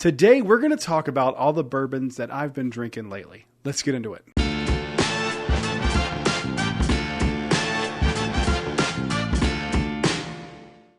Today, we're going to talk about all the bourbons that I've been drinking lately. Let's get into it.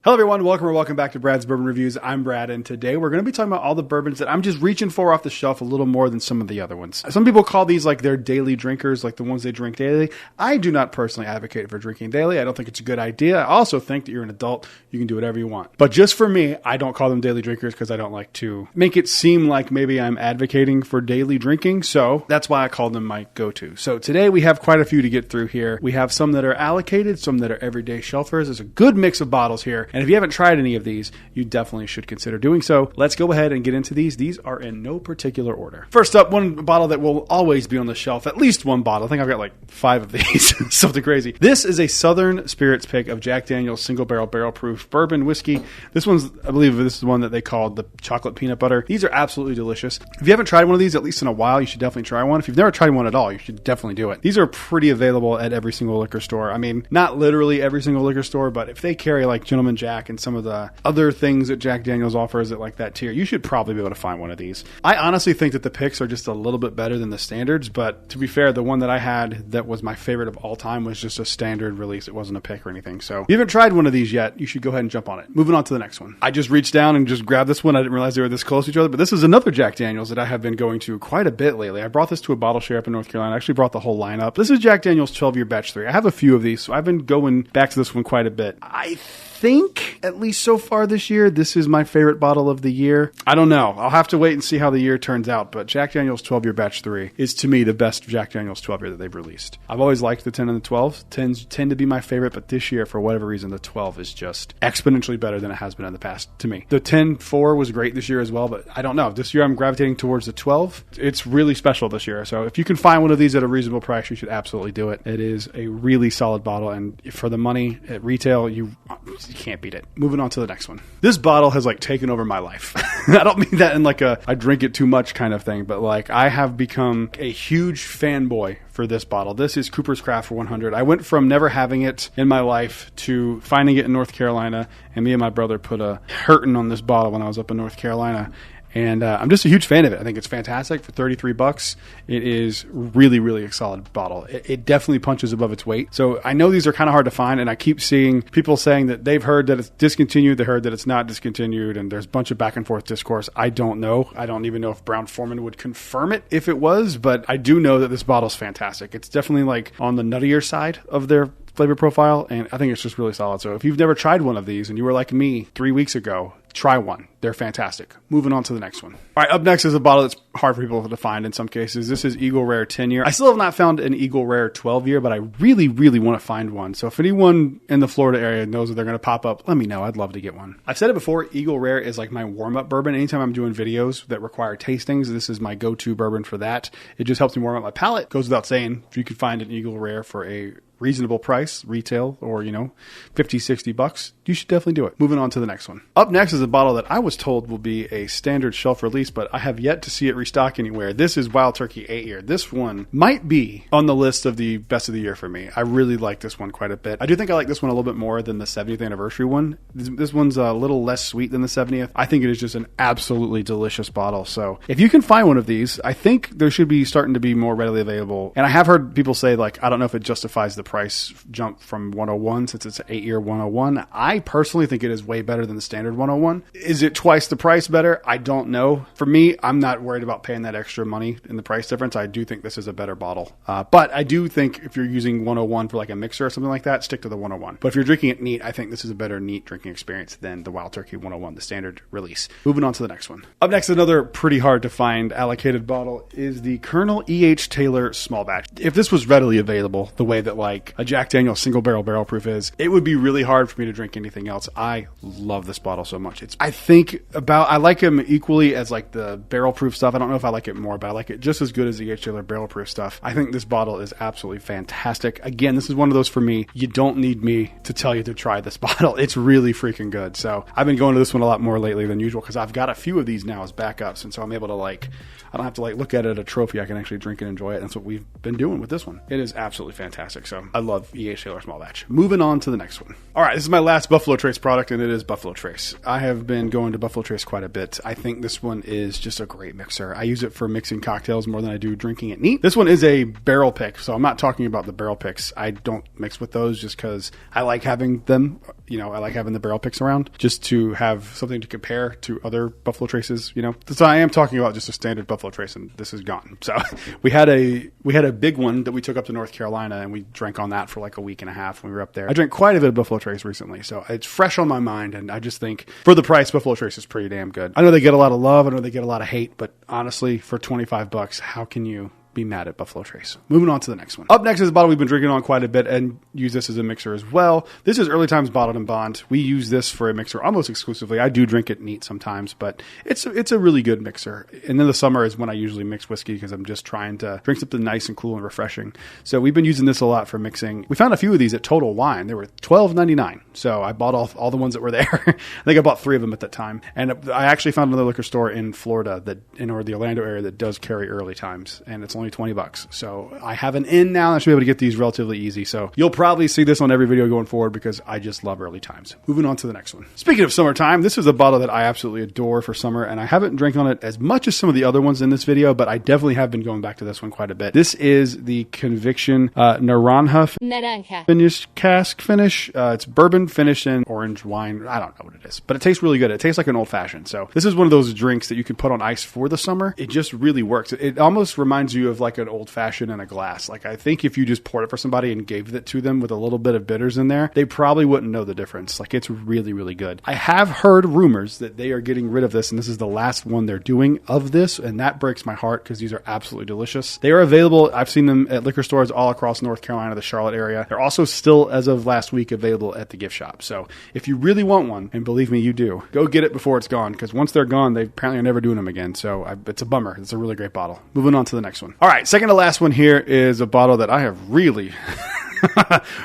Hello everyone, welcome back to Brad's Bourbon Reviews. I'm Brad, and today we're going to be talking about all the bourbons that I'm just reaching for off the shelf a little more than some of the other ones. Some people call these like their daily drinkers, like the ones they drink daily. I do not personally advocate for drinking daily. I don't think it's a good idea. I also think that you're an adult, you can do whatever you want. But just for me, I don't call them daily drinkers because I don't like to make it seem like maybe I'm advocating for daily drinking. So that's why I call them my go-to. So today we have quite a few to get through here. We have some that are allocated, some that are everyday shelfers. There's a good mix of bottles here. And if you haven't tried any of these, you definitely should consider doing so. Let's go ahead and get into these. These are in no particular order. First up, one bottle that will always be on the shelf, at least one bottle. I think I've got like 5 of these. Something crazy. This is a Southern Spirits pick of Jack Daniel's single barrel proof bourbon whiskey. This one's, I believe this is the one that they called the chocolate peanut butter. These are absolutely delicious. If you haven't tried one of these, at least in a while, you should definitely try one. If you've never tried one at all, you should definitely do it. These are pretty available at every single liquor store. I mean, not literally every single liquor store, but if they carry like Gentleman Jack and some of the other things that Jack Daniel's offers at like that tier, you should probably be able to find one of these. I honestly think that the picks are just a little bit better than the standards, but to be fair, the one that I had that was my favorite of all time was just a standard release. It wasn't a pick or anything. So if you haven't tried one of these yet, you should go ahead and jump on it. Moving on to the next one. I just reached down and just grabbed this one. I didn't realize they were this close to each other, but this is another Jack Daniel's that I have been going to quite a bit lately. I brought this to a bottle share up in North Carolina. I actually brought the whole lineup. This is Jack Daniel's 12-year batch 3. I have a few of these, so I've been going back to this one quite a bit. I think, at least so far this year, this is my favorite bottle of the year. I don't know. I'll have to wait and see how the year turns out, but Jack Daniel's 12-year batch 3 is, to me, the best Jack Daniel's 12-year that they've released. I've always liked the 10 and the 12. 10s tend to be my favorite, but this year, for whatever reason, the 12 is just exponentially better than it has been in the past, to me. The 10-4 was great this year as well, but I don't know. This year, I'm gravitating towards the 12. It's really special this year, so if you can find one of these at a reasonable price, you should absolutely do it. It is a really solid bottle, and for the money at retail, you can't beat it. Moving on to the next one. This bottle has like taken over my life. I don't mean that in like a I drink it too much kind of thing, but like I have become a huge fanboy for this bottle. This is Cooper's Craft 100. I went from never having it in my life to finding it in North Carolina, and me and my brother put a hurtin' on this bottle when I was up in North Carolina. And I'm just a huge fan of it. I think it's fantastic for $33. It is really, really a solid bottle. It definitely punches above its weight. So I know these are kind of hard to find, and I keep seeing people saying that they've heard that it's discontinued, they heard that it's not discontinued, and there's a bunch of back and forth discourse. I don't know. I don't even know if Brown-Forman would confirm it if it was, but I do know that this bottle's fantastic. It's definitely like on the nuttier side of their flavor profile, and I think it's just really solid. So if you've never tried one of these and you were like me 3 weeks ago, try one. They're fantastic. Moving on to the next one. All right, up next is a bottle that's hard for people to find in some cases. This is Eagle Rare 10-year. I still have not found an Eagle Rare 12-year, but I really, really want to find one. So if anyone in the Florida area knows that they're going to pop up, let me know. I'd love to get one. I've said it before, Eagle Rare is like my warm-up bourbon. Anytime I'm doing videos that require tastings, this is my go-to bourbon for that. It just helps me warm up my palate. Goes without saying, if you could find an Eagle Rare for a reasonable price, retail, or, $50, $60, you should definitely do it. Moving on to the next one. Up next is a bottle that I was told will be a standard shelf release, but I have yet to see it restock anywhere. This is Wild Turkey 8-year. This one might be on the list of the best of the year for me. I really like this one quite a bit. I do think I like this one a little bit more than the 70th anniversary one. This one's a little less sweet than the 70th. I think it is just an absolutely delicious bottle. So if you can find one of these, I think there should be starting to be more readily available. And I have heard people say, like, I don't know if it justifies the price jump from 101 since it's an 8-year 101. I personally think it is way better than the standard 101. Is it twice the price better? I don't know. For me, I'm not worried about paying that extra money in the price difference. I do think this is a better bottle. But I do think if you're using 101 for like a mixer or something like that, stick to the 101. But if you're drinking it neat, I think this is a better neat drinking experience than the Wild Turkey 101, the standard release. Moving on to the next one. Up next, another pretty hard to find allocated bottle is the Colonel E.H. Taylor small batch. If this was readily available the way that like a Jack Daniel's single barrel proof is, it would be really hard for me to drink anything else. I love this bottle so much. I like them equally as like the barrel proof stuff. I don't know if I like it more, but I like it just as good as the E.H. Taylor barrel proof stuff. I think this bottle is absolutely fantastic. Again, this is one of those for me, you don't need me to tell you to try this bottle. It's really freaking good. So I've been going to this one a lot more lately than usual because I've got a few of these now as backups, and so I'm able to I don't have to look at it as a trophy. I can actually drink and enjoy it. That's what we've been doing with this one. It is absolutely fantastic. So I love E.H. Taylor Small Batch. Moving on to the next one. All right, this is my last Buffalo Trace product, and it is Buffalo Trace. I have been going to Buffalo Trace quite a bit. I think this one is just a great mixer. I use it for mixing cocktails more than I do drinking it neat. This one is a barrel pick, so I'm not talking about the barrel picks. I don't mix with those just because I like having them. You know, I like having the barrel picks around just to have something to compare to other Buffalo Traces, you know. So I am talking about just a standard Buffalo Trace, and this is gone. So we had a big one that we took up to North Carolina, and we drank on that for like a week and a half when we were up there. I drank quite a bit of Buffalo Trace recently, so it's fresh on my mind, and I just think for the price, Buffalo Trace is pretty damn good. I know they get a lot of love, I know they get a lot of hate, but honestly, for $25, how can you be mad at Buffalo Trace? Moving on to the next one. Up next is a bottle we've been drinking on quite a bit and use this as a mixer as well. This is Early Times Bottled and Bond. We use this for a mixer almost exclusively. I do drink it neat sometimes, but it's a really good mixer. And then the summer is when I usually mix whiskey because I'm just trying to drink something nice and cool and refreshing. So we've been using this a lot for mixing. We found a few of these at Total Wine. They were $12.99. So I bought all the ones that were there. I think I bought 3 of them at that time. And I actually found another liquor store in Florida or the Orlando area that does carry Early Times, and it's only $20. So I have an in now, and I should be able to get these relatively easy. So you'll probably see this on every video going forward because I just love Early Times. Moving on to the next one. Speaking of summertime, this is a bottle that I absolutely adore for summer, and I haven't drank on it as much as some of the other ones in this video, but I definitely have been going back to this one quite a bit. This is the Conviction Naranja finish cask finish. It's bourbon finished in orange wine. I don't know what it is, but it tastes really good. It tastes like an old fashioned. So this is one of those drinks that you can put on ice for the summer. It just really works. It almost reminds you of like an old fashioned in a glass. Like I think if you just poured it for somebody and gave it to them with a little bit of bitters in there, they probably wouldn't know the difference. Like it's really, really good. I have heard rumors that they are getting rid of this, and this is the last one they're doing of this, and that breaks my heart because these are absolutely delicious. They are available. I've seen them at liquor stores all across North Carolina, the Charlotte area. They're also still, as of last week, available at the gift shop. So if you really want one, and believe me, you do, go get it before it's gone, because once they're gone, they apparently are never doing them again. So it's a bummer. It's a really great bottle. Moving on to the next one. All right, second to last one here is a bottle that I have really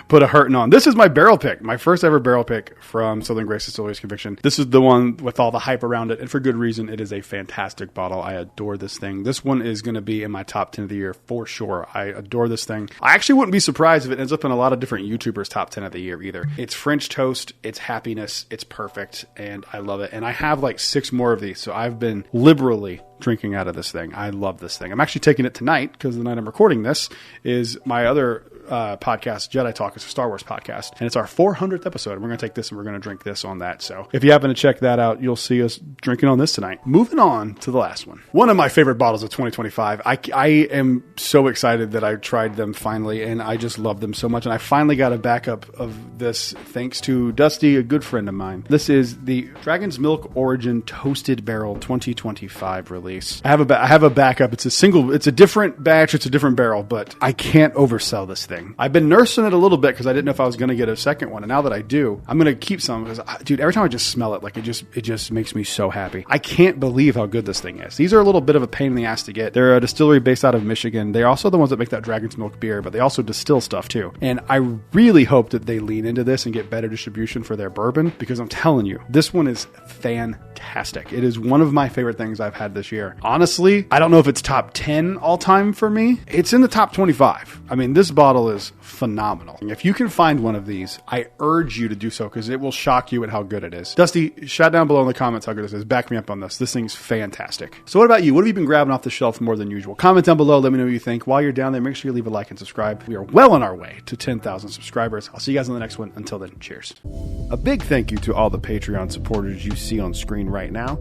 put a hurting on. This is my barrel pick, my first ever barrel pick from Southern Grace Distillery's Conviction. This is the one with all the hype around it, and for good reason. It is a fantastic bottle. I adore this thing. This one is going to be in my top 10 of the year for sure. I adore this thing. I actually wouldn't be surprised if it ends up in a lot of different YouTubers' top 10 of the year either. It's French toast, it's happiness, it's perfect, and I love it. And I have like 6 more of these, so I've been liberally drinking out of this thing. I love this thing. I'm actually taking it tonight because the night I'm recording this is my other podcast, Jedi Talk. It's a Star Wars podcast, and it's our 400th episode, and we're going to take this and we're going to drink this on that. So if you happen to check that out, you'll see us drinking on this tonight. Moving on to the last one. One of my favorite bottles of 2025. I am so excited that I tried them finally, and I just love them so much, and I finally got a backup of this thanks to Dusty, a good friend of mine. This is the Dragon's Milk Origin Toasted Barrel 2025 release. I have a backup. It's a different batch, it's a different barrel, but I can't oversell this thing. I've been nursing it a little bit because I didn't know if I was going to get a second one, and now that I do, I'm going to keep some because, dude, every time I just smell it, like it just makes me so happy. I can't believe how good this thing is. These are a little bit of a pain in the ass to get. They're a distillery based out of Michigan. They're also the ones that make that Dragon's Milk beer, but they also distill stuff too. And I really hope that they lean into this and get better distribution for their bourbon, because I'm telling you, this one is fantastic. It is one of my favorite things I've had this year. Honestly, I don't know if it's top 10 all time for me. It's in the top 25. I mean, this bottle is phenomenal. If you can find one of these, I urge you to do so because it will shock you at how good it is. Dusty, shout down below in the comments how good this is. Back me up on this. This thing's fantastic. So what about you? What have you been grabbing off the shelf more than usual? Comment down below. Let me know what you think. While you're down there, make sure you leave a like and subscribe. We are well on our way to 10,000 subscribers. I'll see you guys on the next one. Until then, cheers. A big thank you to all the Patreon supporters you see on screen right now.